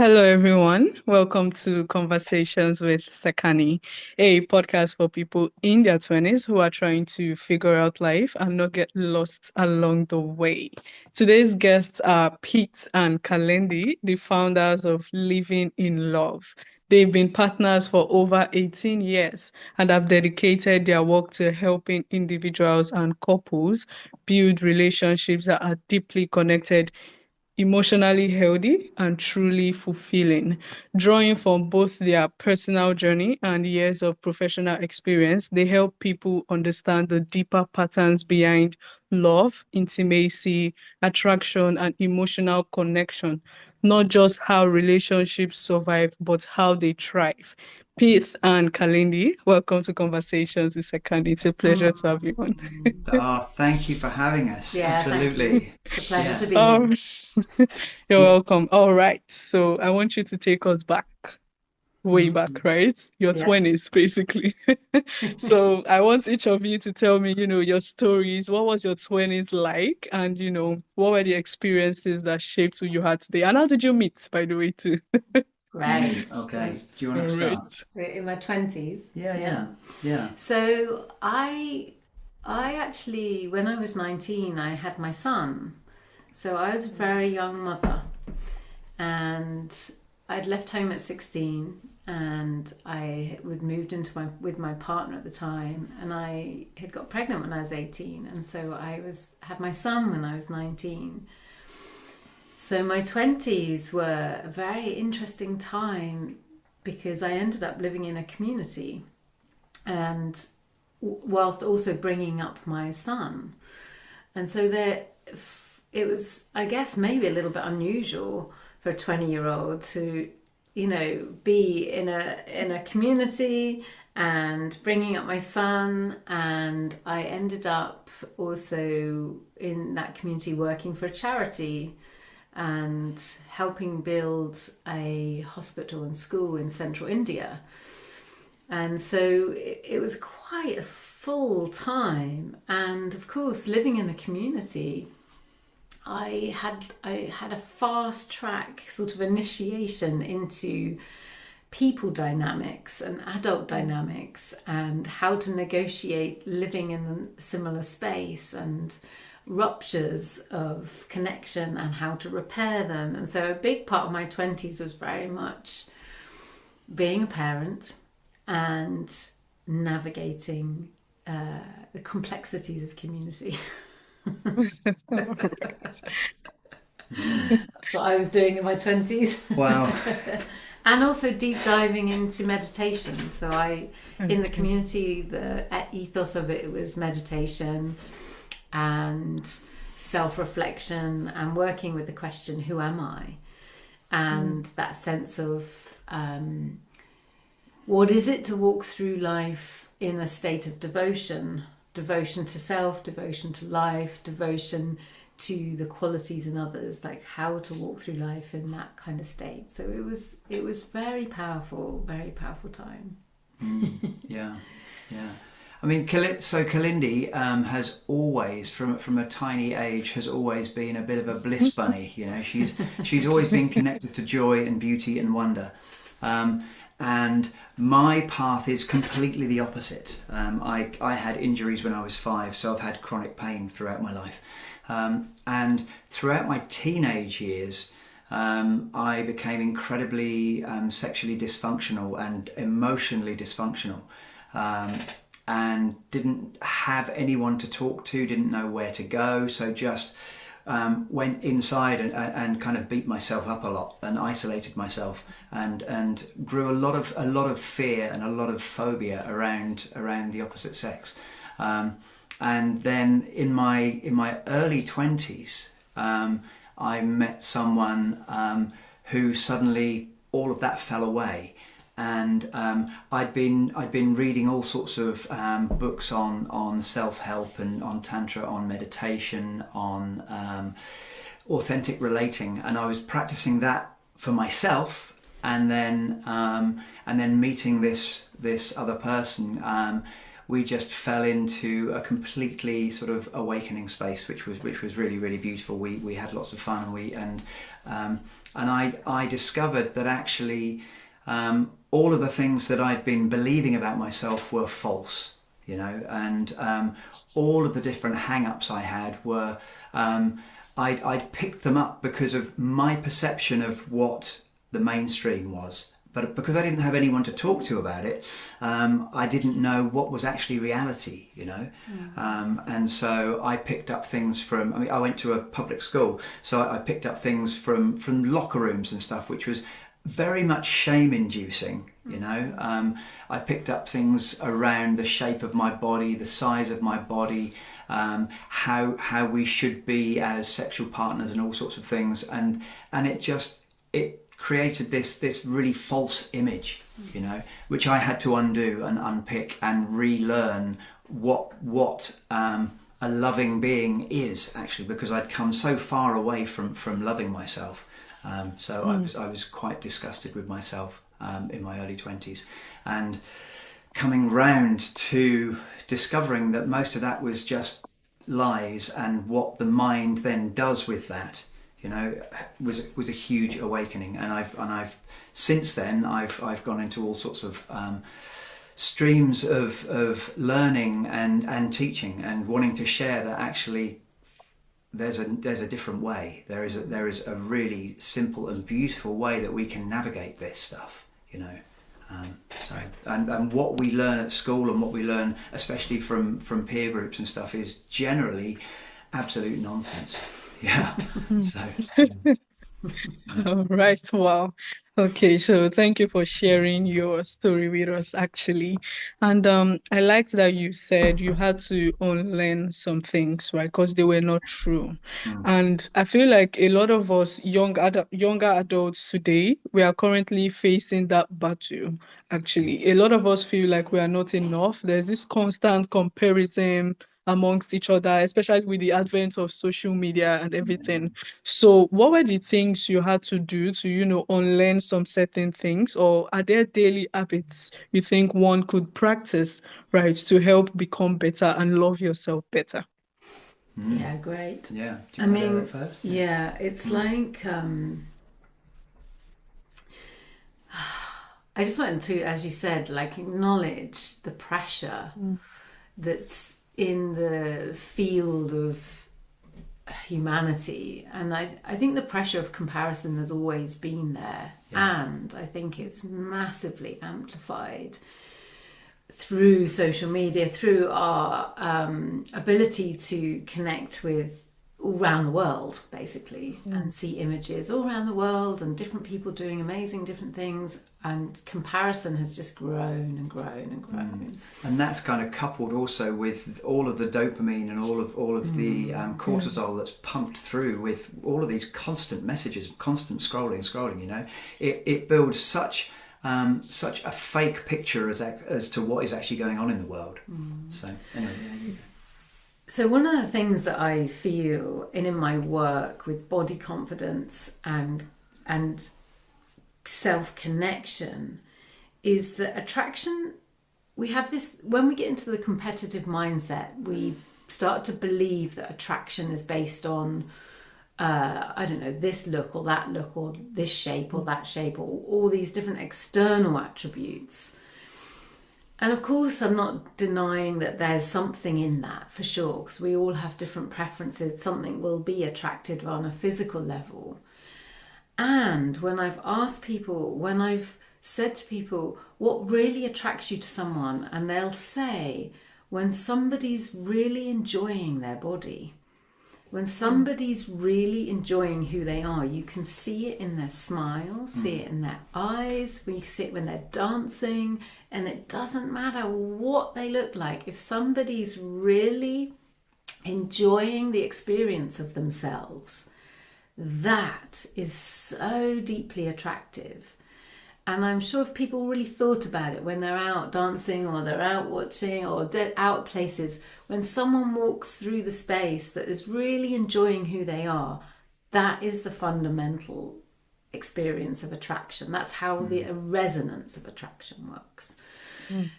Hello, everyone. Welcome to Conversations with Sekani, a podcast for people in their 20s who are trying to figure out life and not get lost along the way. Today's guests are Pete and Kalindi, the founders of Living in Love. They've been partners for over 18 years and have dedicated their work to helping individuals and couples build relationships that are deeply connected, emotionally healthy, and truly fulfilling. Drawing from both their personal journey and years of professional experience, they help people understand the deeper patterns behind love, intimacy, attraction, and emotional connection. Not just how relationships survive, but how they thrive. Pete and Kalindi, welcome to Conversations with Sekani. It's a pleasure to have you on. Oh, thank you for having us. Yeah, thank you. Absolutely. It's a pleasure Yeah. to be here. Um, you're Yeah. welcome. All right. So I want you to take us back, way back, Mhm. right? Your Yes. 20s, basically. So I want each of you to tell me, your stories. What was your 20s like? And, what were the experiences that shaped who you are today? And how did you meet, by the way, too? Great. So Okay. Do you want All to right. start? in my 20s. Yeah, Yeah. yeah, yeah. So I actually when I was 19, I had my son. So I was a very young mother, and I'd left home at 16, and I had moved into my with my partner at the time, and I had got pregnant when I was 18, and so I was had my son when I was 19. So my 20s were a very interesting time because I ended up living in a community and whilst also bringing up my son. And so there it was, I guess, maybe a little bit unusual for a 20-year-old to, be in a community and bringing up my son. And I ended up also in that community working for a charity and helping build a hospital and school in central India. And so it was quite a full time. And of course, living in a community, I had a fast track sort of initiation into people dynamics and adult dynamics and how to negotiate living in a similar space and ruptures of connection and how to repair them. And so a big part of my 20s was very much being a parent and navigating the complexities of community. That's what I was doing in my 20s. Wow. And also deep diving into meditation. So in the Okay. community, the ethos of it was meditation and self-reflection and working with the question, who am I? And that sense of what is it to walk through life in a state of devotion? Devotion to self, devotion to life, devotion to the qualities in others, like how to walk through life in that kind of state. So it was very powerful time. Yeah, yeah. I mean, so Kalindi has always, from a tiny age, has always been a bit of a bliss bunny. She's always been connected to joy and beauty and wonder. And my path is completely the opposite. I had injuries when I was 5, so I've had chronic pain throughout my life. And throughout my teenage years, I became incredibly sexually dysfunctional and emotionally dysfunctional. And didn't have anyone to talk to, didn't know where to go, so just went inside and kind of beat myself up a lot and isolated myself and grew a lot of fear and a lot of phobia around the opposite sex. And then in my early 20s, I met someone who suddenly all of that fell away. And I'd been reading all sorts of books on self-help and on Tantra, on meditation, on authentic relating, and I was practicing that for myself. And then meeting this other person, we just fell into a completely sort of awakening space, which was really really beautiful. We had lots of fun, And I discovered that actually all of the things that I'd been believing about myself were false, you know, and all of the different hang-ups I had were, I'd picked them up because of my perception of what the mainstream was. But because I didn't have anyone to talk to about it, I didn't know what was actually reality, you know. And so I picked up things from, I mean, I went to a public school, so I picked up things from locker rooms and stuff, which was very much shame-inducing, you know. I picked up things around the shape of my body, the size of my body, how we should be as sexual partners and all sorts of things. And it created this really false image, you know, which I had to undo and unpick and relearn what a loving being is actually, because I'd come so far away from loving myself. So I was quite disgusted with myself in my early 20s, and coming round to discovering that most of that was just lies, and what the mind then does with that, you know, was a huge awakening. And I've since then I've gone into all sorts of streams of learning and teaching and wanting to share that actually there's a different way. There is a really simple and beautiful way that we can navigate this stuff, you know. And what we learn at school and what we learn especially from peer groups and stuff is generally absolute nonsense. Yeah. So All right. Wow. Okay. So thank you for sharing your story with us, actually. And I liked that you said you had to unlearn some things, right? Because they were not true. And I feel like a lot of us younger adults today, we are currently facing that battle. Actually, a lot of us feel like we are not enough. There's this constant comparison amongst each other, especially with the advent of social media and everything. So what were the things you had to do to, you know, unlearn some certain things? Or are there daily habits you think one could practice, right, to help become better and love yourself better? Yeah, great. yeah. Do I you want to go mean, there first? yeah, it's like I just wanted to, as you said, like acknowledge the pressure that's in the field of humanity. And I think the pressure of comparison has always been there. Yeah. And I think it's massively amplified through social media, through our ability to connect with all around the world, basically, and see images all around the world and different people doing amazing different things, and comparison has just grown and grown and grown. And that's kind of coupled also with all of the dopamine and all of the cortisol that's pumped through with all of these constant messages, constant scrolling. You know, it builds such a fake picture as to what is actually going on in the world. So anyway. So one of the things that I feel in my work with body confidence and self-connection is that attraction, we have this, when we get into the competitive mindset, we start to believe that attraction is based on I don't know, this look or that look or this shape or that shape or all these different external attributes. And of course, I'm not denying that there's something in that for sure, because we all have different preferences. Something will be attracted on a physical level. And when I've asked people, when I've said to people, what really attracts you to someone? And they'll say, when somebody's really enjoying their body, when somebody's really enjoying who they are, you can see it in their smile, see it in their eyes, you see it when they're dancing, and it doesn't matter what they look like. If somebody's really enjoying the experience of themselves, that is so deeply attractive. And I'm sure if people really thought about it when they're out dancing or they're out watching or they're out places, when someone walks through the space that is really enjoying who they are, that is the fundamental experience of attraction. That's how the resonance of attraction works.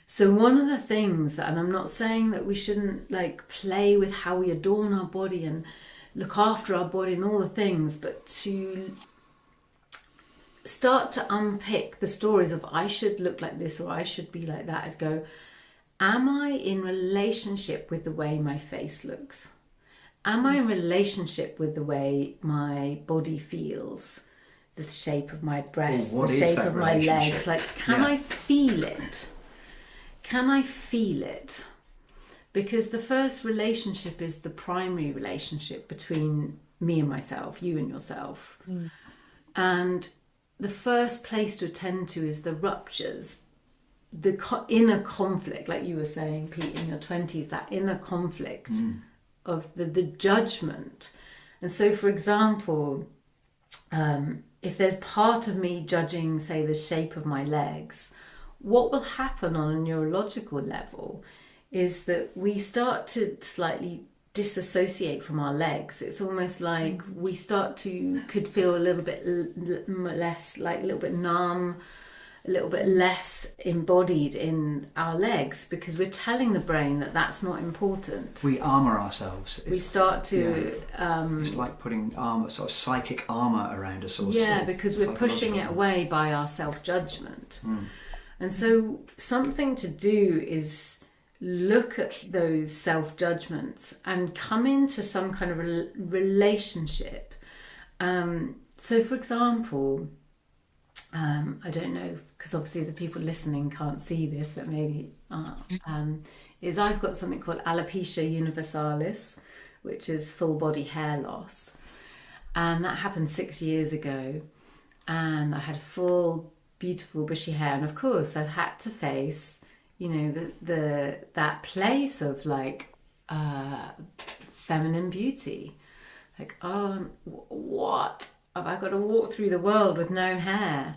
So one of the things that, and I'm not saying that we shouldn't like play with how we adorn our body and look after our body and all the things, but to start to unpick the stories of I should look like this or I should be like that, is go, am I in relationship with the way my face looks? Am I in relationship with the way my body feels? The shape of my breast, the shape of my legs. Like, can I feel it? Can I feel it? Because the first relationship is the primary relationship between me and myself, you and yourself. And the first place to attend to is the ruptures, the inner conflict, like you were saying, Pete, in your 20s, that inner conflict of the judgment. And so, for example, if there's part of me judging, say, the shape of my legs, what will happen on a neurological level is that we start to slightly disassociate from our legs. It's almost like we could feel a little bit less, like a little bit numb, a little bit less embodied in our legs, because we're telling the brain that that's not important. We armour ourselves. We start to... it's like putting armour, sort of psychic armour around us also. Yeah, because we're pushing it away by our self-judgment. And so something to do is look at those self-judgments and come into some kind of relationship. So, for example... I don't know, because obviously the people listening can't see this, but maybe is I've got something called alopecia universalis, which is full body hair loss, and that happened 6 years ago, and I had full beautiful bushy hair, and of course I've had to face, you know, that place of like feminine beauty, like, oh, what have I got to walk through the world with no hair?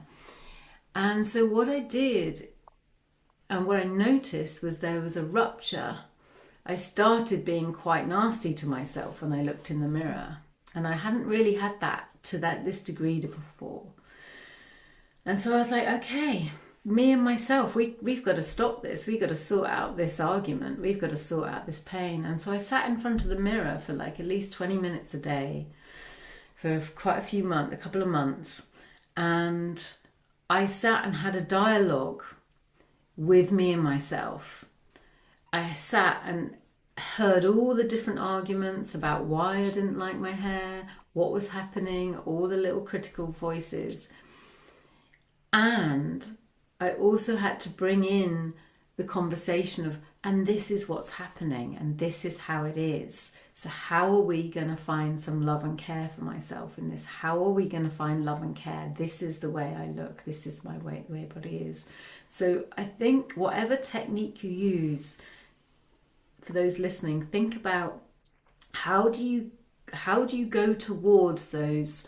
And so what I did, and what I noticed, was there was a rupture. I started being quite nasty to myself when I looked in the mirror, and I hadn't really had that to this degree before. And so I was like, okay, me and myself, we've got to stop this. We've got to sort out this argument. We've got to sort out this pain. And so I sat in front of the mirror for like at least 20 minutes a day for quite a couple of months. And I sat and had a dialogue with me and myself. I sat and heard all the different arguments about why I didn't like my hair, what was happening, all the little critical voices. And I also had to bring in the conversation of, and this is what's happening, and this is how it is. So how are we going to find some love and care for myself in this? How are we going to find love and care? This is the way I look. This is my way my body is. So I think whatever technique you use, for those listening, think about how do you go towards those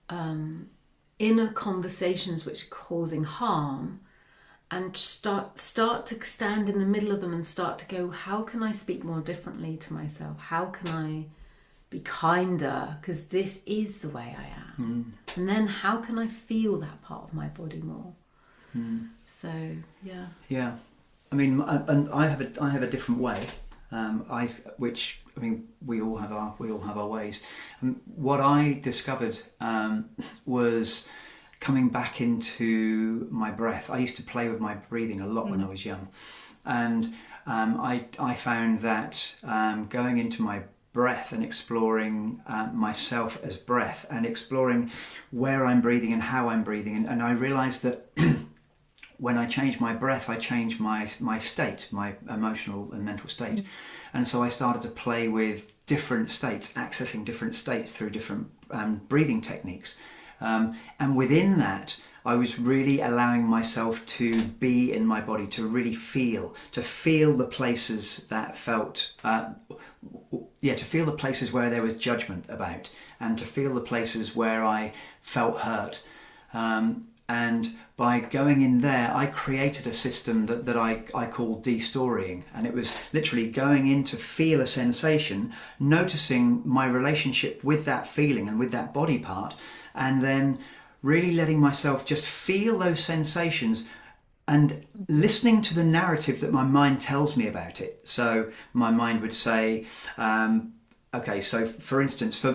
inner conversations which are causing harm, and start to stand in the middle of them and start to go, how can I speak more differently to myself? How can I be kinder? Because this is the way I am. And then how can I feel that part of my body more? So, yeah. Yeah. I mean, and I have a different way, we all have our ways. And what I discovered was coming back into my breath. I used to play with my breathing a lot when I was young, and I found that going into my breath and exploring myself as breath, and exploring where I'm breathing and how I'm breathing, and I realised that when I changed my breath, I changed my state, my emotional and mental state. And so I started to play with different states, accessing different states through different breathing techniques. And within that, I was really allowing myself to be in my body, to really feel the places that felt, to feel the places where there was judgment about, and to feel the places where I felt hurt. And by going in there, I created a system that I call de-storying. And it was literally going in to feel a sensation, noticing my relationship with that feeling and with that body part, and then really letting myself just feel those sensations and listening to the narrative that my mind tells me about it. So my mind would say, okay, so for instance, for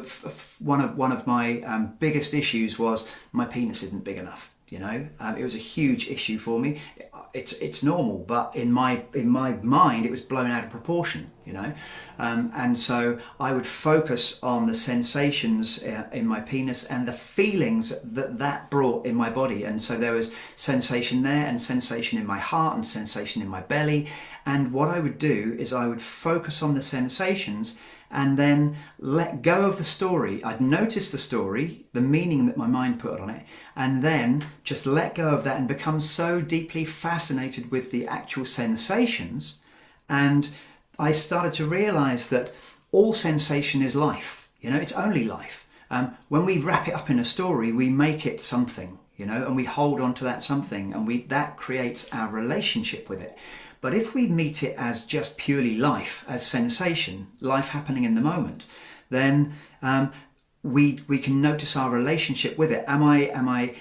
one of my biggest issues was my penis isn't big enough. You know, it was a huge issue for me. It's normal, but in my mind, it was blown out of proportion. You know, and so I would focus on the sensations in my penis and the feelings that brought in my body. And so there was sensation there, and sensation in my heart, and sensation in my belly. And what I would do is I would focus on the sensations and then let go of the story. I'd notice the story, the meaning that my mind put on it, and then just let go of that and become so deeply fascinated with the actual sensations. And I started to realize that all sensation is life. You know, it's only life. When we wrap it up in a story, we make it something, you know, and we hold on to that something, and that creates our relationship with it. But if we meet it as just purely life, as sensation, life happening in the moment, then we can notice our relationship with it. Am I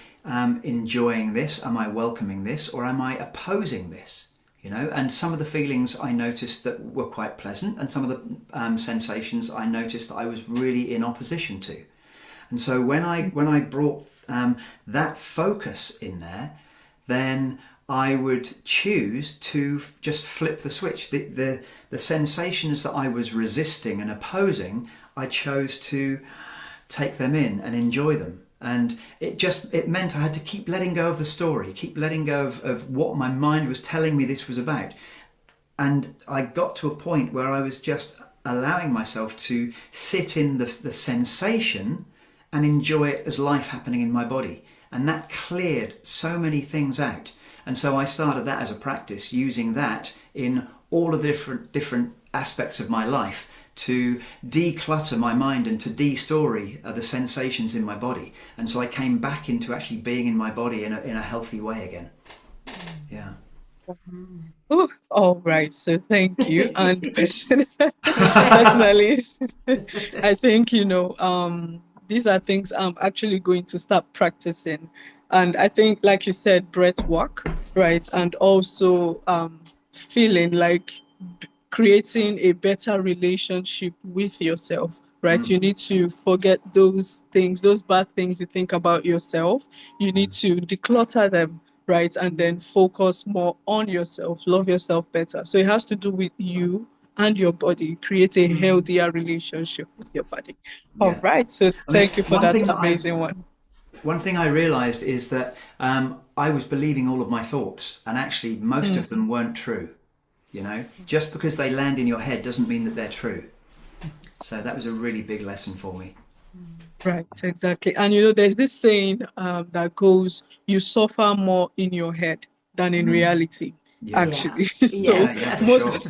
enjoying this? Am I welcoming this? Or am I opposing this? You know, and some of the feelings I noticed that were quite pleasant, and some of the sensations I noticed that I was really in opposition to. And so when I brought that focus in there, then I would choose to just flip the switch. The sensations that I was resisting and opposing, I chose to take them in and enjoy them. And it meant I had to keep letting go of the story, keep letting go of what my mind was telling me this was about. And I got to a point where I was just allowing myself to sit in the sensation and enjoy it as life happening in my body. And that cleared so many things out. And so I started that as a practice, using that in all of the different aspects of my life to declutter my mind and to de-story the sensations in my body. And so I came back into actually being in my body in a healthy way again. Yeah. Oh, all right. So thank you. And personally, I think, these are things I'm actually going to start practicing. And I think, like you said, breath work, right? And also feeling like creating a better relationship with yourself, right? You need to forget those things, those bad things you think about yourself. You need to declutter them, right? And then focus more on yourself, love yourself better. So it has to do with you and your body, create a healthier relationship with your body. Yeah. All right. So thank you for that amazing one. One thing I realized is that I was believing all of my thoughts, and actually most of them weren't true. You know, just because they land in your head doesn't mean that they're true. So that was a really big lesson for me. Right, exactly. And there's this saying that goes, you suffer more in your head than in reality. Yeah. Actually. Yeah. So most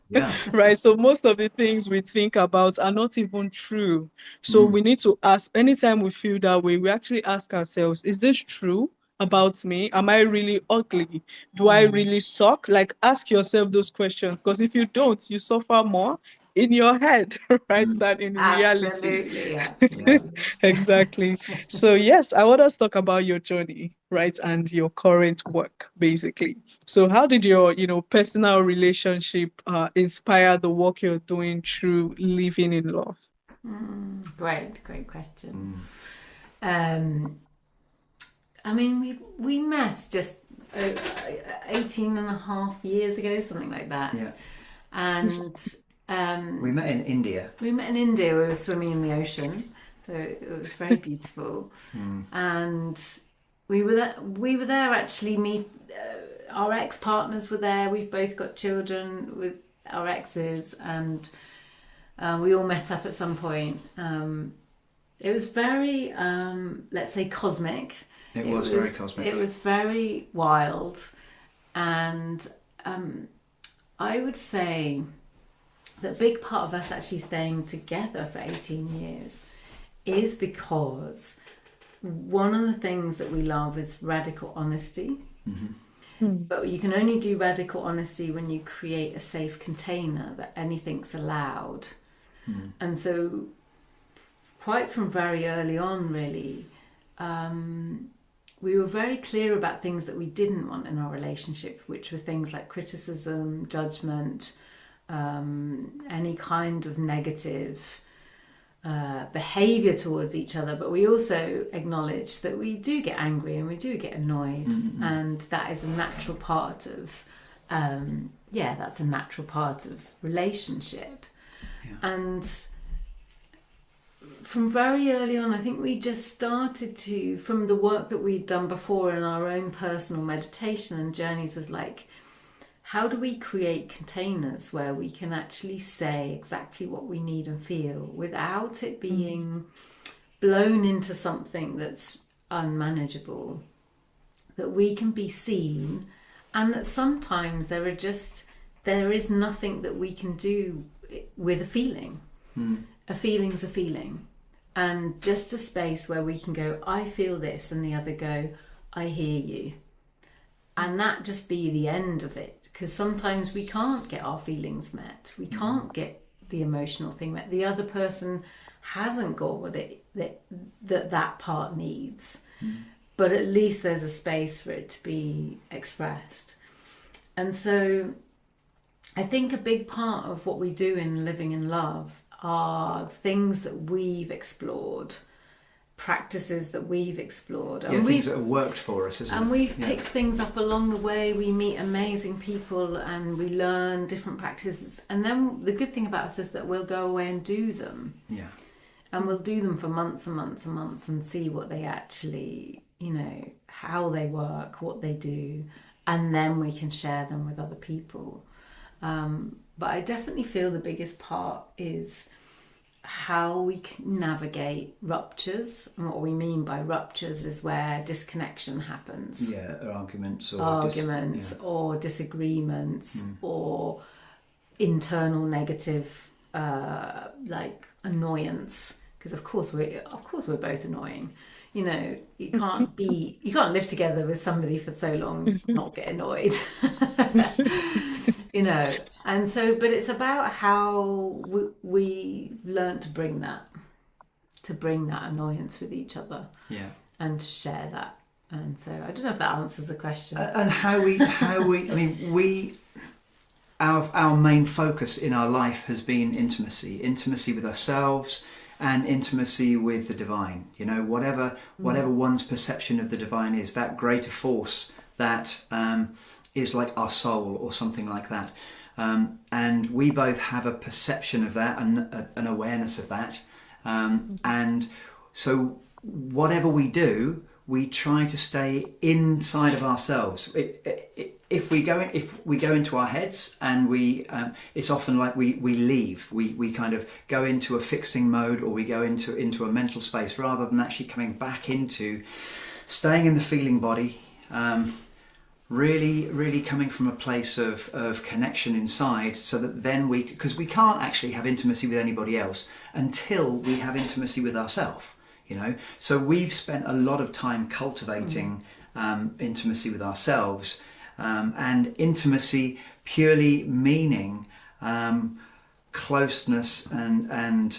Yeah. right. So most of the things we think about are not even true. So we need to ask, anytime we feel that way, we actually ask ourselves, is this true about me? Am I really ugly? Do I really suck? Like, ask yourself those questions, because if you don't, you suffer more in your head, right, than in reality. Absolutely. Exactly. So yes, I want us to talk about your journey, right, and your current work, basically. So how did your, personal relationship inspire the work you're doing through living in love? Great question. I mean, we met just 18 and a half years ago, something like that. Yeah. And we met in India. We were swimming in the ocean, so it was very beautiful. And we were there actually. Our ex-partners were there. We've both got children with our exes, and we all met up at some point. It was very, let's say, cosmic. It was very cosmic. It was very wild, and I would say that a big part of us actually staying together for 18 years is because one of the things that we love is radical honesty. But you can only do radical honesty when you create a safe container that anything's allowed. And so quite from very early on, really, we were very clear about things that we didn't want in our relationship, which were things like criticism, judgment, any kind of negative behavior towards each other, but we also acknowledge that we do get angry and we do get annoyed, and that is a natural part of that's a natural part of relationship. And from very early on, I think we just started to, from the work that we'd done before in our own personal meditation and journeys, was like, how do we create containers where we can actually say exactly what we need and feel without it being blown into something that's unmanageable, that we can be seen, and that sometimes there is nothing that we can do with a feeling. A feeling's a feeling, and just a space where we can go, I feel this, and the other go, I hear you. And that just be the end of it, because sometimes we can't get our feelings met, we can't get the emotional thing met, the other person hasn't got what that part needs, but at least there's a space for it to be expressed. And so I think a big part of what we do in Living in Love are things that we've explored, practices that we've explored, and things that have worked for us, isn't it? And we've picked things up along the way. We meet amazing people and we learn different practices, and then the good thing about us is that we'll go away and do them, and we'll do them for months and months and months and see what they actually, how they work, what they do, and then we can share them with other people. But I definitely feel the biggest part is how we can navigate ruptures. And what we mean by ruptures is where disconnection happens. Arguments or disagreements or internal negative annoyance. Because of course we're both annoying. You can't live together with somebody for so long not get annoyed. And so, but it's about how we learn to bring that annoyance with each other, and to share that. And so, I don't know if that answers the question. And our main focus in our life has been intimacy with ourselves, and intimacy with the divine. Whatever one's perception of the divine is, that greater force that is like our soul or something like that. And we both have a perception of that and an awareness of that. And so whatever we do, we try to stay inside of ourselves. If we go into our heads, and it's often like we leave. We kind of go into a fixing mode, or we go into a mental space, rather than actually coming back into staying in the feeling body. Really coming from a place of connection inside, so that then because we can't actually have intimacy with anybody else until we have intimacy with ourselves, So we've spent a lot of time cultivating intimacy with ourselves, and intimacy purely meaning closeness and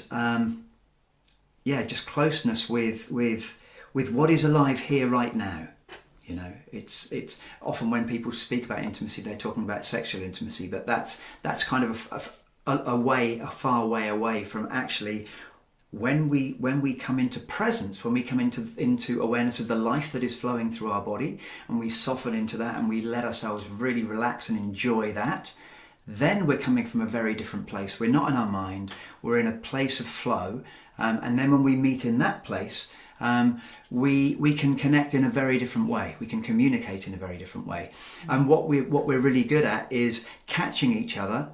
just closeness with what is alive here right now. It's often when people speak about intimacy, they're talking about sexual intimacy, but that's kind of a far way away from actually when we come into presence, when we come into awareness of the life that is flowing through our body, and we soften into that, and we let ourselves really relax and enjoy that. Then we're coming from a very different place. We're not in our mind. We're in a place of flow, and then when we meet in that place, we can connect in a very different way. We can communicate in a very different way. And what we're really good at is catching each other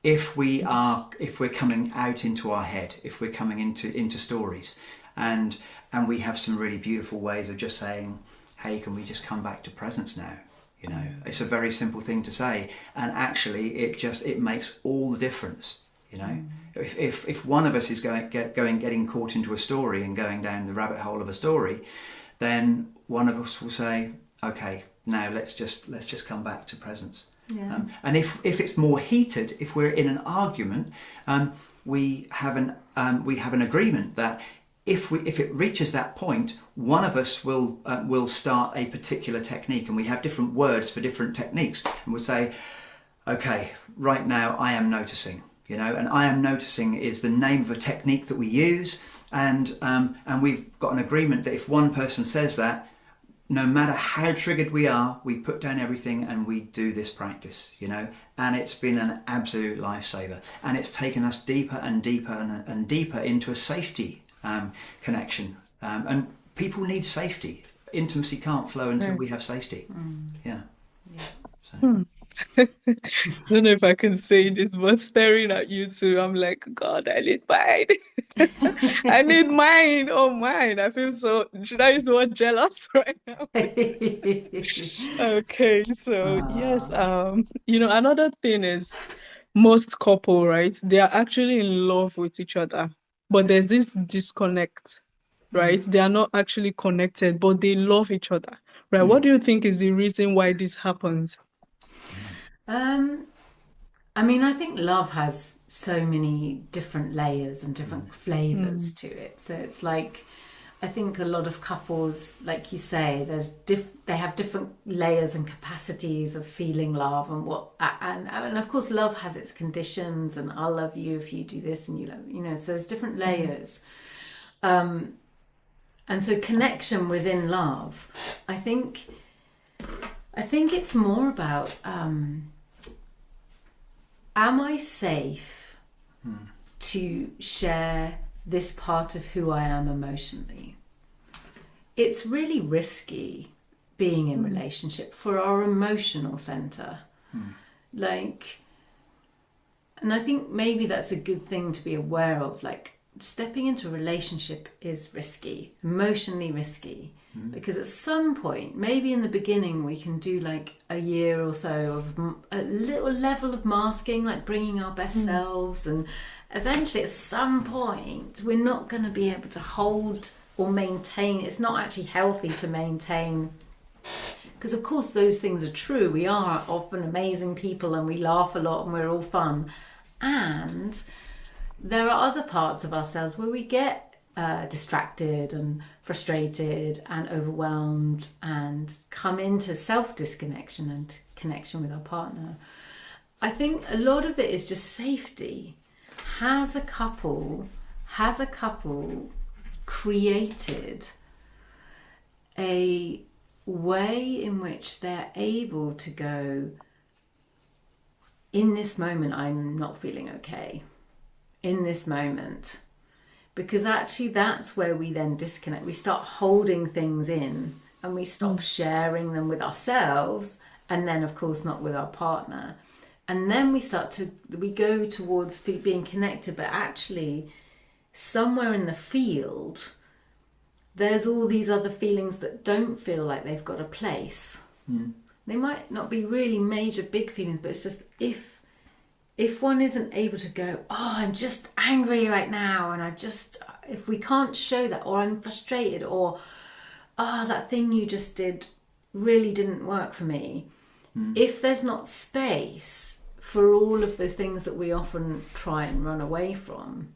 if we're coming out into our head, if we're coming into stories, and we have some really beautiful ways of just saying, hey, can we just come back to presence now? It's a very simple thing to say, and actually it makes all the difference. If one of us is getting caught into a story and going down the rabbit hole of a story, then one of us will say, okay, now let's just come back to presence. And if it's more heated, if we're in an argument, we have an agreement that if it reaches that point, one of us will start a particular technique, and we have different words for different techniques, and we'll say, okay, right now I am noticing. you know, and I am noticing is the name of a technique that we use, and we've got an agreement that if one person says that, no matter how triggered we are, we put down everything and we do this practice, you know, and it's been an absolute lifesaver, and it's taken us deeper and deeper and deeper into a safety connection, and people need safety. Intimacy can't flow until we have safety. Yeah. So. I don't know if I can say this, but staring at you two, I'm like, God, I need mine. I need mine. Oh, mine. I feel so, should I use the word jealous right now? Okay, so yes, you know, another thing is most couple, right? They are actually in love with each other, but there's this disconnect, right? They are not actually connected, but they love each other, right? What do you think is the reason why this happens? I mean, I think love has so many different layers and different flavors to it. So it's like, I think a lot of couples, like you say, they have different layers and capacities of feeling love, and of course love has its conditions, and I'll love you if you do this, and you love, you know, so there's different layers. And so connection within love, I think it's more about, am I safe to share this part of who I am emotionally? It's really risky being in relationship for our emotional center. Like, and I think maybe that's a good thing to be aware of. Like, stepping into a relationship is risky, emotionally risky. Because at some point, maybe in the beginning, we can do like a year or so of a little level of masking, like bringing our best selves, and eventually at some point we're not going to be able to hold or maintain. It's not actually healthy to maintain, because of course those things are true. We are often amazing people and we laugh a lot and we're all fun, and there are other parts of ourselves where we get distracted and frustrated and overwhelmed and come into self-disconnection and connection with our partner. I think a lot of it is just safety. Has a couple created a way in which they're able to go, in this moment I'm not feeling okay, in this moment? Because actually that's where we then disconnect. We start holding things in and we stop sharing them with ourselves, and then of course not with our partner. And then we go towards being connected, but actually somewhere in the field there's all these other feelings that don't feel like they've got a place. They might not be really major big feelings, but it's just if one isn't able to go, oh, I'm just angry right now, and if we can't show that, or I'm frustrated, or, oh, that thing you just did really didn't work for me. If there's not space for all of the things that we often try and run away from,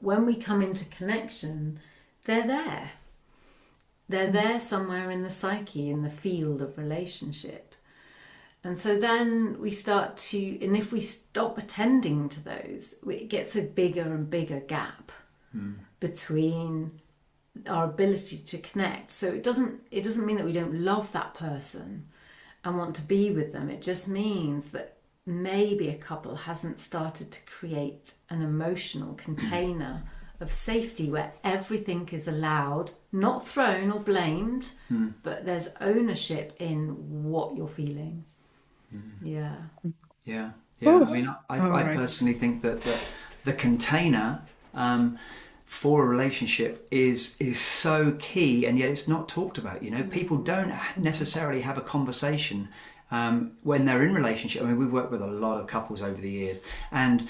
when we come into connection, they're there. They're there somewhere in the psyche, in the field of relationship. And so then we start to, and if we stop attending to those, it gets a bigger and bigger gap between our ability to connect. So it doesn't mean that we don't love that person and want to be with them. It just means that maybe a couple hasn't started to create an emotional container of safety where everything is allowed, not thrown or blamed, but there's ownership in what you're feeling. Yeah. I mean, I personally think that the container for a relationship is so key, and yet it's not talked about. You know, people don't necessarily have a conversation when they're in relationship. I mean, we've worked with a lot of couples over the years, and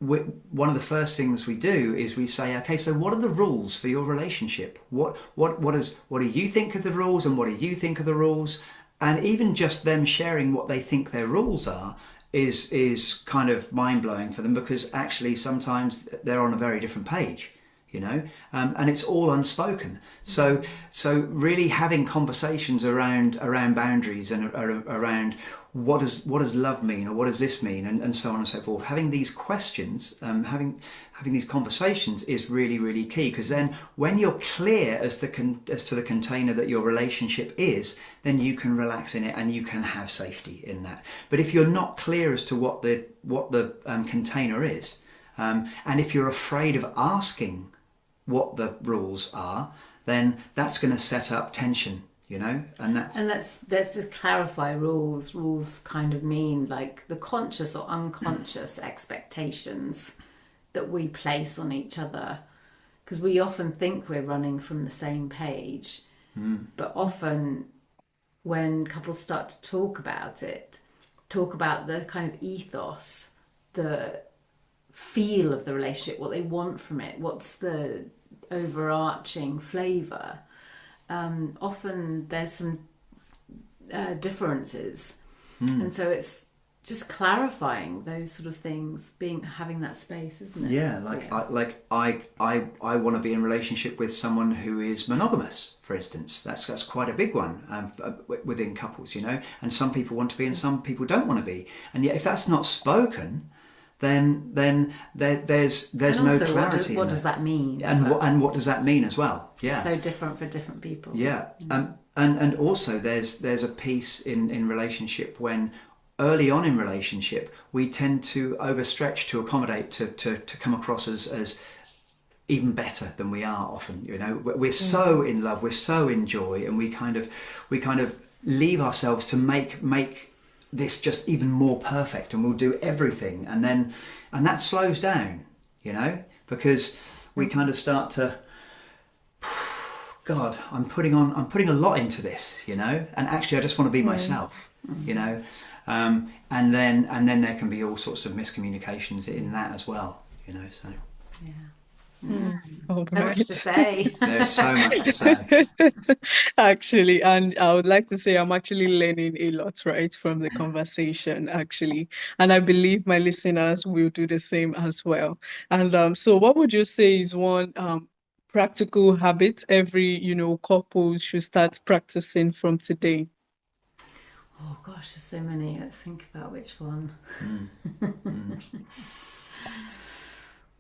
one of the first things we do is we say, okay, so what are the rules for your relationship? What do you think of the rules, and what do you think of the rules? And even just them sharing what they think their rules are is kind of mind-blowing for them, because actually sometimes they're on a very different page. and it's all unspoken. So really having conversations around boundaries and around what does love mean, or what does this mean, and so on and so forth. Having these questions, having these conversations is really, really key, because then when you're clear as to the container that your relationship is, then you can relax in it and you can have safety in that. But if you're not clear as to what the container is, and if you're afraid of asking what the rules are, then that's going to set up tension, and let's just clarify rules. Rules kind of mean like the conscious or unconscious expectations that we place on each other, because we often think we're running from the same page, but often when couples start to talk about the kind of ethos, the feel of the relationship, what they want from it, what's the overarching flavour, often there's some differences, and so it's just clarifying those sort of things, having that space, isn't it? Yeah, I want to be in a relationship with someone who is monogamous, for instance. That's quite a big one within couples, and some people want to be and some people don't want to be, and yet if that's not spoken, then there's no clarity. What does that mean? And what does that mean as well? Yeah, it's so different for different people. Yeah, and also there's a piece in relationship when early on in relationship we tend to overstretch to accommodate to come across as even better than we are often. We're so in love, we're so in joy, and we kind of leave ourselves to make this just even more perfect, and we'll do everything, and that slows down, because we kind of start to, God, I'm putting a lot into this, and actually I just want to be myself, and then there can be all sorts of miscommunications in that as well, so yeah. So much to say. There's so much to say. Actually, and I would like to say I'm actually learning a lot, right, from the conversation, actually. And I believe my listeners will do the same as well. And so what would you say is one practical habit every, couple should start practicing from today? Oh gosh, there's so many. Let's think about which one.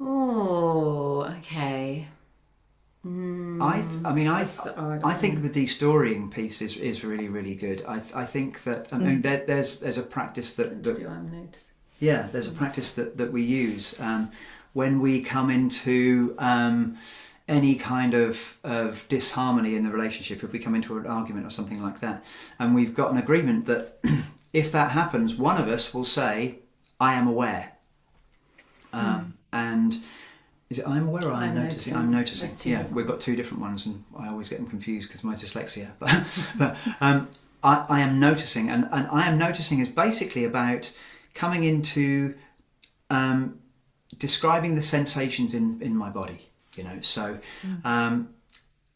Oh, okay. I think the de-storying piece is really, really good. I think that there's a practice that I'm noticing. Yeah, there's a practice that we use when we come into any kind of disharmony in the relationship. If we come into an argument or something like that, and we've got an agreement that if that happens, one of us will say, "I am aware." And is it I'm aware or I'm noticing? I'm noticing. Yeah, we've got two different ones, and I always get them confused because of my dyslexia. But I am noticing, and I am noticing is basically about coming into describing the sensations in my body. So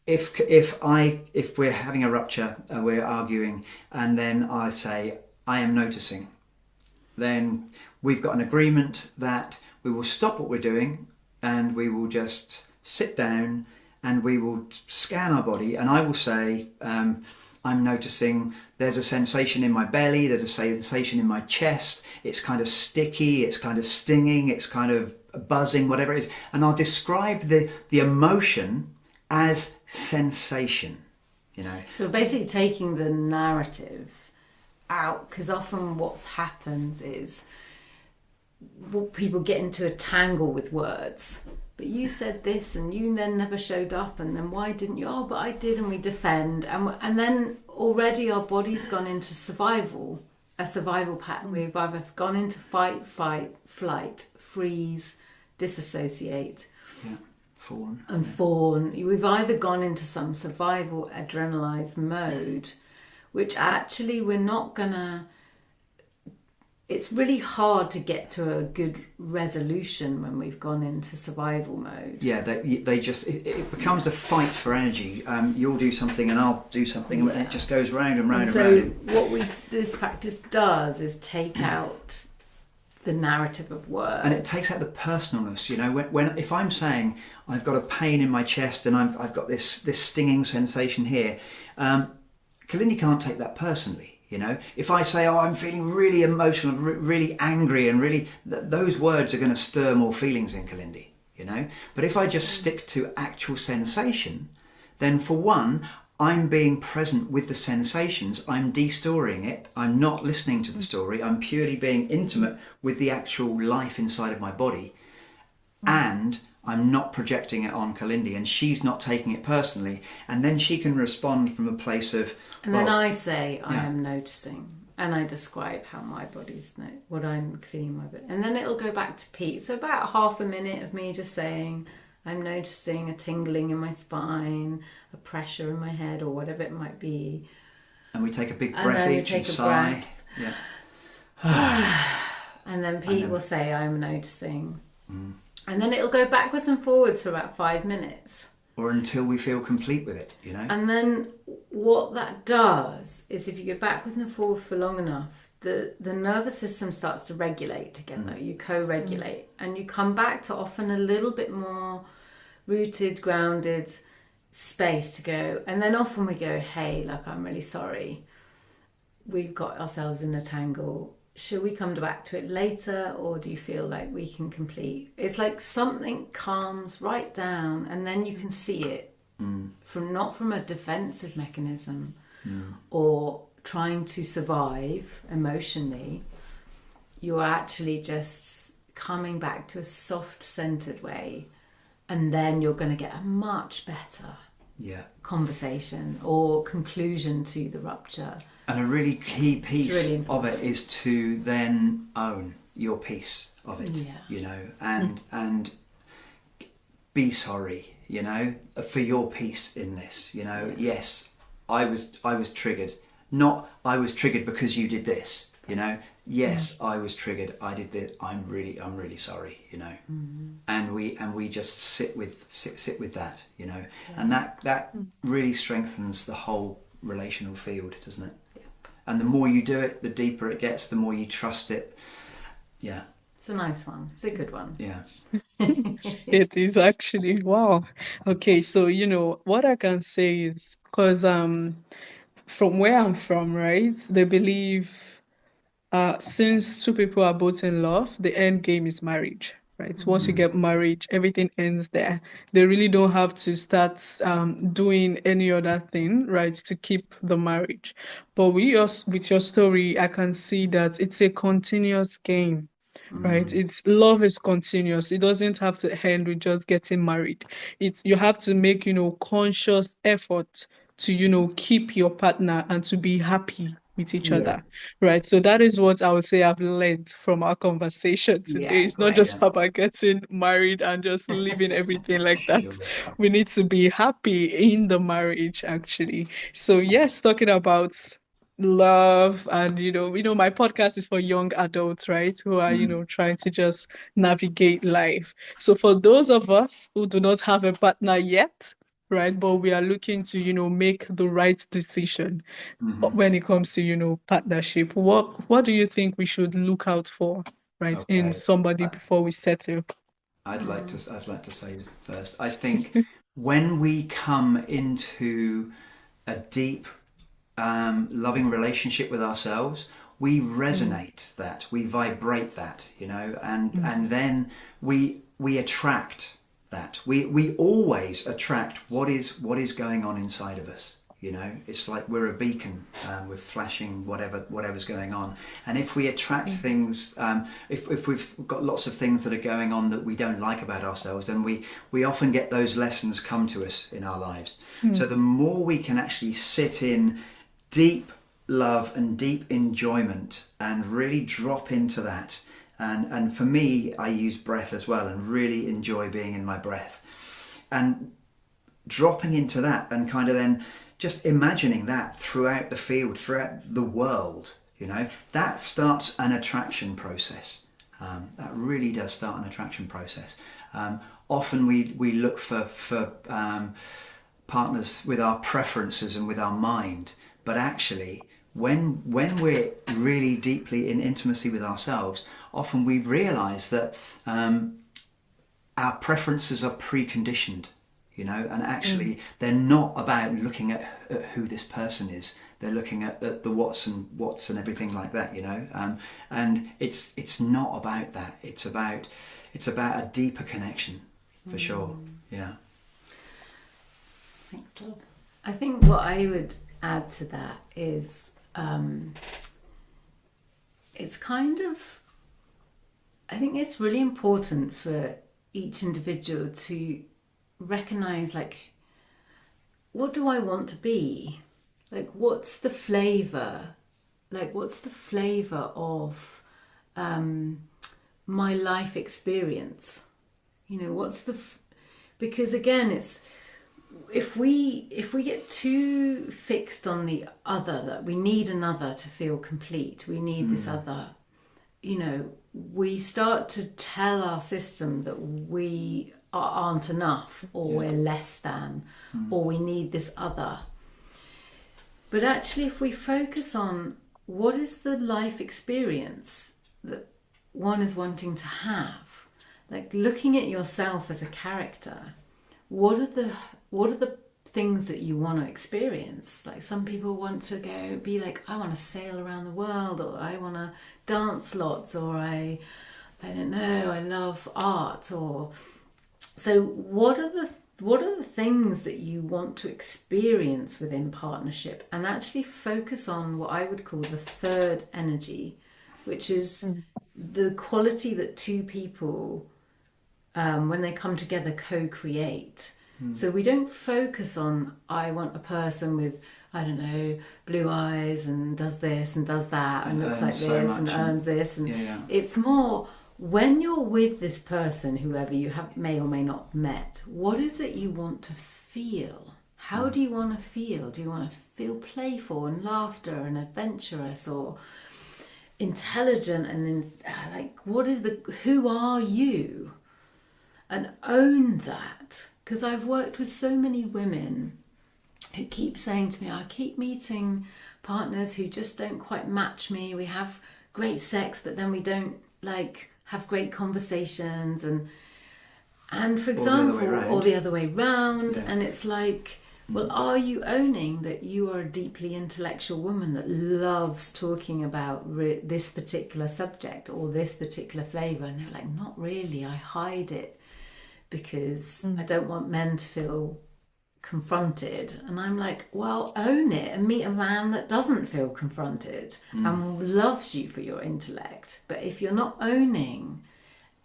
if we're having a rupture, we're arguing, and then I say I am noticing, then we've got an agreement that we will stop what we're doing and we will just sit down and we will scan our body, and I will say, I'm noticing there's a sensation in my belly, there's a sensation in my chest, it's kind of sticky, it's kind of stinging, it's kind of buzzing, whatever it is, and I'll describe the emotion as sensation, So basically taking the narrative out, because often what happens is people get into a tangle with words. But you said this, and you then never showed up, and then why didn't you? Oh, but I did, and we defend, and then already our body's gone into a survival pattern. We've either gone into fight, flight, freeze, disassociate, fawn. We've either gone into some survival adrenalized mode, which actually we're not gonna. It's really hard to get to a good resolution when we've gone into survival mode. Yeah, they just it becomes a fight for energy. You'll do something and I'll do something, and it just goes round and round and round. So what this practice does is take out the narrative of words. And it takes out the personalness, you know. When if I'm saying I've got a pain in my chest and I've got this stinging sensation here, Kalindi can't take that personally, you know. If I say, oh, I'm feeling really emotional, really angry, and really, those words are going to stir more feelings in Kalindi, you know. But if I just stick to actual sensation, then for one, I'm being present with the sensations, I'm de-storying it, I'm not listening to the story, I'm purely being intimate with the actual life inside of my body, and I'm not projecting it on Kalindi, and she's not taking it personally, and then she can respond from a place of... And then I say, I am noticing, and I describe how my body's, what I'm feeling in my body. And then it'll go back to Pete. So about half a minute of me just saying, I'm noticing a tingling in my spine, a pressure in my head, or whatever it might be. And we take a big breath each and sigh. Yeah. And then Pete will say, I'm noticing. And then it'll go backwards and forwards for about 5 minutes. Or until we feel complete with it, you know? And then what that does is if you go backwards and forwards for long enough, the nervous system starts to regulate together. You co-regulate. And you come back to often a little bit more rooted, grounded space to go. And then often we go, hey, like, I'm really sorry. We've got ourselves in a tangle. Should we come back to it later, or do you feel like we can complete? It's like something calms right down, and then you can see it from not from a defensive mechanism or trying to survive emotionally. You're actually just coming back to a soft, centered way, and then you're going to get a much better conversation or conclusion to the rupture. And a really key piece of it is to then own your piece of it, you know, and be sorry, you know, for your piece in this, you know. Yes, I was triggered. Not I was triggered because you did this, you know. Yes, I was triggered. I did this. I'm really sorry, you know. And we just sit with that, you know. And that really strengthens the whole relational field, doesn't it? And the more you do it, the deeper it gets, the more you trust it. Yeah. It's a nice one. It's a good one. Yeah. It is actually. Wow. Okay, so you know what I can say is because from where I'm from, right, they believe since two people are both in love, the end game is marriage, right? Once you get married, everything ends there. They really don't have to start doing any other thing, right, to keep the marriage. But with your story, I can see that it's a continuous game, right? It's love is continuous. It doesn't have to end with just getting married. You have to make, you know, conscious effort to, you know, keep your partner and to be happy with each other, right? So that is what I would say I've learned from our conversation today. It's not just about getting married and just living everything like that. We need to be happy in the marriage, actually. So yes, talking about love and you know my podcast is for young adults, right, who are you know trying to just navigate life. So for those of us who do not have a partner yet, right, but we are looking to you know make the right decision when it comes to you know partnership, what do you think we should look out for, right, in somebody before we settle? I'd like to say first, I think when we come into a deep loving relationship with ourselves, we resonate that, we vibrate that, you know, and then we attract that. We always attract what is going on inside of us, you know. It's like we're a beacon with flashing whatever's going on, and if we attract things, if we've got lots of things that are going on that we don't like about ourselves, then we often get those lessons come to us in our lives. So the more we can actually sit in deep love and deep enjoyment and really drop into that, and for me, I use breath as well and really enjoy being in my breath and dropping into that, and kind of then just imagining that throughout the field, throughout the world, you know, that starts an attraction process. That really does start an attraction process. Often we look for partners with our preferences and with our mind, but actually when we're really deeply in intimacy with ourselves, often we realise that our preferences are preconditioned, you know, and actually they're not about looking at who this person is. They're looking at the what's and everything like that, you know. And it's not about that. It's about a deeper connection, for sure. Yeah. Thanks, love. I think what I would add to that is it's kind of, I think it's really important for each individual to recognize, like, what do I want to be? Like, what's the flavour? Like, what's the flavour of my life experience? You know, what's the... Because again, it's... If we get too fixed on the other, that we need another to feel complete, we need this other, you know, we start to tell our system that we aren't enough, or we're less than, or we need this other. But actually, if we focus on what is the life experience that one is wanting to have, like looking at yourself as a character, what are the things that you want to experience? Like, some people want to be like, I want to sail around the world, or I want to dance lots, or I don't know, I love art, or... So what are the things that you want to experience within partnership, and actually focus on what I would call the third energy, which is the quality that two people, when they come together, co-create. So we don't focus on, I want a person with, I don't know, blue eyes and does this and does that and looks like this and earns this. And it's more, when you're with this person, whoever you may or may not met, what is it you want to feel? How do you want to feel? Do you want to feel playful and laughter and adventurous, or intelligent and like, what is who are you? And own that. Because I've worked with so many women who keep saying to me, I keep meeting partners who just don't quite match me. We have great sex, but then we don't like have great conversations, and for example, or the other way round. And it's like, well, are you owning that you are a deeply intellectual woman that loves talking about this particular subject or this particular flavour? And they're like, not really, I hide it because I don't want men to feel confronted. And I'm like, well, own it and meet a man that doesn't feel confronted and loves you for your intellect. But if you're not owning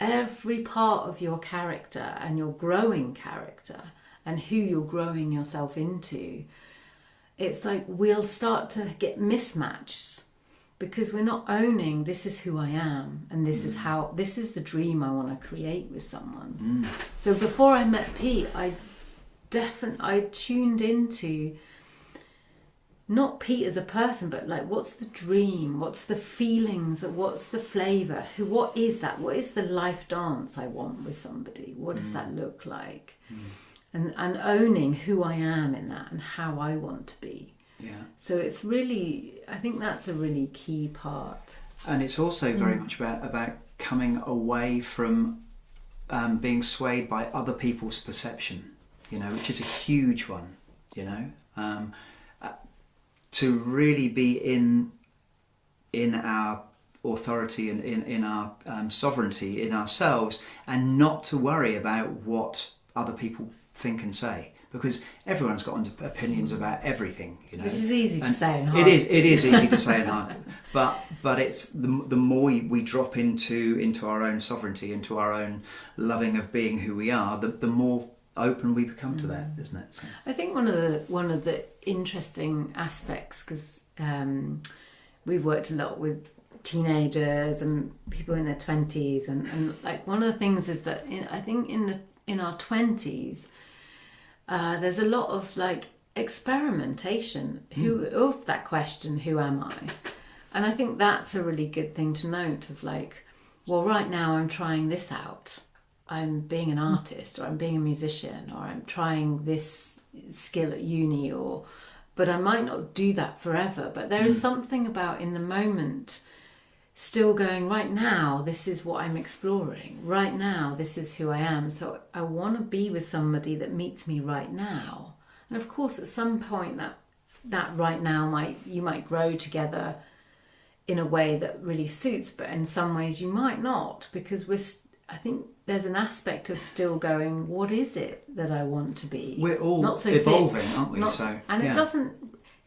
every part of your character and your growing character and who you're growing yourself into, it's like we'll start to get mismatched, because we're not owning, this is who I am, and this is the dream I want to create with someone. So before I met Pete, I tuned into not Pete as a person, but like, what's the dream? What's the feelings? What's the flavour? What is that? What is the life dance I want with somebody? What does that look like? And owning who I am in that and how I want to be. Yeah. So it's really, I think that's a really key part. And it's also very much about coming away from being swayed by other people's perception, you know, which is a huge one, you know, to really be in our authority and in our sovereignty in ourselves, and not to worry about what other people think and say. Because everyone's got opinions about everything, you know. Which is easy to say and hard. It is easy to say and hard. But it's the more we drop into our own sovereignty, into our own loving of being who we are, the more open we become to that, isn't it? So. I think one of the interesting aspects, because we've worked a lot with teenagers and people in their 20s, and like one of the things is that I think in our 20s. There's a lot of like experimentation of that question, who am I? And I think that's a really good thing to note, of like, well, right now I'm trying this out. I'm being an artist, or I'm being a musician, or I'm trying this skill at uni, but I might not do that forever. But there is something about, in the moment, still going, right now, this is what I'm exploring. Right now, this is who I am. So I want to be with somebody that meets me right now. And of course, at some point, that right now you might grow together in a way that really suits, but in some ways you might not, because I think there's an aspect of still going, what is it that I want to be? We're all not so evolving, fit, aren't we? And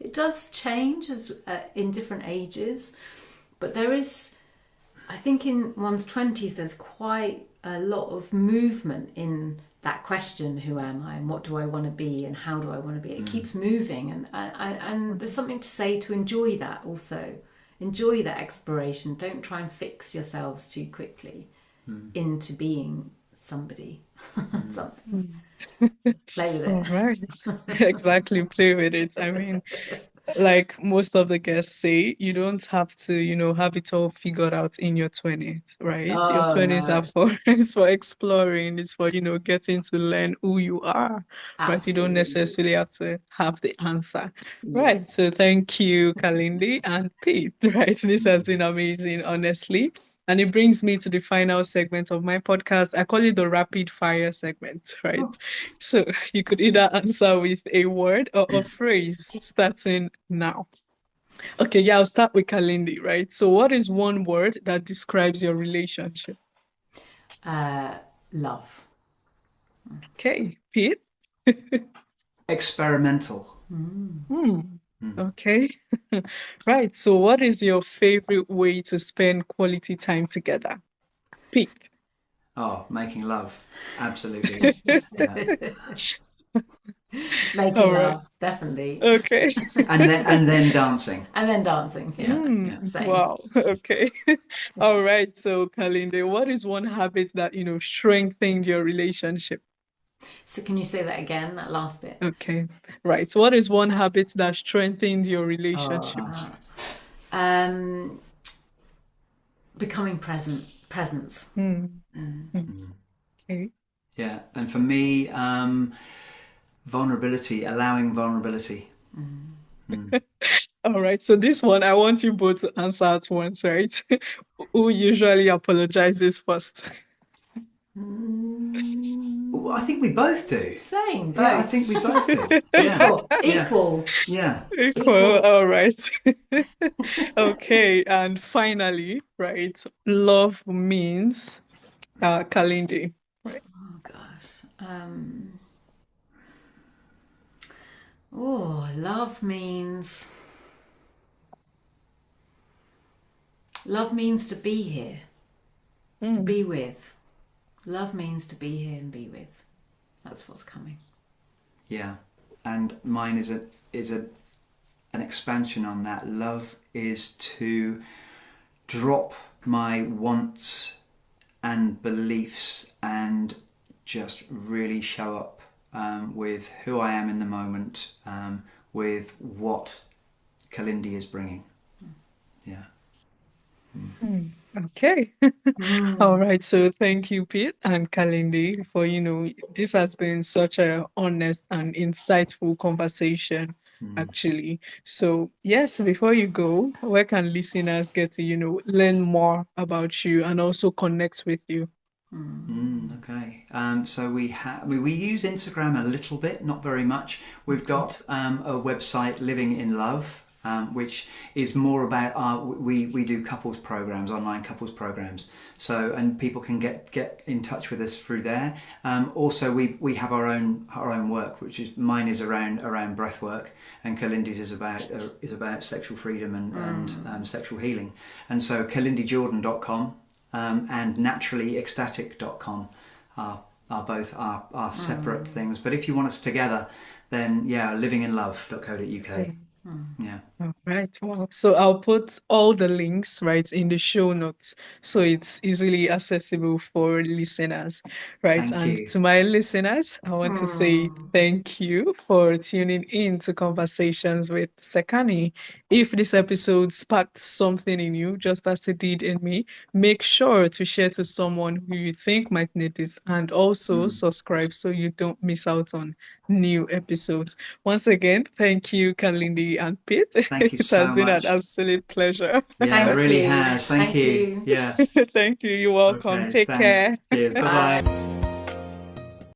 it does change as in different ages, but there is, I think in one's 20s, there's quite a lot of movement in that question, who am I and what do I want to be and how do I want to be? It keeps moving, and there's something to say to enjoy that also. Enjoy that exploration. Don't try and fix yourselves too quickly into being somebody. Something. Play with it. All right. Exactly, play with it. I mean, like most of the guests say, you don't have to, have it all figured out in your 20s, right? Your Oh 20s are no, it's for exploring, it's for, getting to learn who you are, right? You don't absolutely. necessarily have to have the answer. Yeah. Right. So thank you, Kalindi and Pete, right? This has been amazing, honestly. And it brings me to the final segment of my podcast. I call it the rapid fire segment, right? Oh. So you could either answer with a word or a phrase starting now. Okay, yeah, I'll start with Kalindi, right? So what is one word that describes your relationship? Love. Okay, Pete? Experimental. Hmm. Okay. Right. So what is your favorite way to spend quality time together? Pete. Oh, making love. Absolutely. Yeah. Making All right. love, definitely. Okay. And then dancing. And then dancing. Yeah. Yeah. Same. Wow. Okay. All right. So, Kalinde, what is one habit that, strengthened your relationship? So can you say that again, that last bit? Okay. Right. What is one habit that strengthened your relationship? Becoming presence. Okay. Yeah. And for me, vulnerability, allowing vulnerability. All right. So this one, I want you both to answer at once, right? Who usually apologizes first? Well, I think we both do. Same, both. Yeah, I think we both do. Yeah. Equal. Yeah. Equal. All right. Okay. And finally, right, love means Kalindi. Right. Oh gosh. Love means to be here, to be with. Love means to be here and be with. That's what's coming. Yeah. And mine is an expansion on that. Love is to drop my wants and beliefs and just really show up with who I am in the moment, with what Kalindi is bringing. Yeah. Okay. All right. So thank you, Pete and Kalindi, for, this has been such a honest and insightful conversation, actually. So yes, before you go, where can listeners get to, learn more about you and also connect with you? Okay. So we use Instagram a little bit, not very much. We've got a website, Living in Love, which is more about we do couples programs, online couples programs. So and people can get in touch with us through there. Also, we have our own work, which is mine is around breath work, and Kalindi's is about sexual freedom and sexual healing. And so kalindijordan.com. And naturallyecstatic.com are both are separate things. But if you want us together, then livinginlove.co.uk. Yeah. All right. Wow. So I'll put all the links right in the show notes so it's easily accessible for listeners, right? Thank And you. to my listeners, I want to say thank you for tuning in to Conversations with Sekani. If this episode sparked something in you, just as it did in me, make sure to share to someone who you think might need this and also subscribe so you don't miss out on new episodes. Once again, thank you, Kalindi and Pete. Thank you It has so been an much. absolute pleasure. Yeah, it Thank really you. has. Thank Thank you. you. Yeah. Thank you. You're welcome. Okay, Take thanks. care. Cheers. Bye Bye. bye.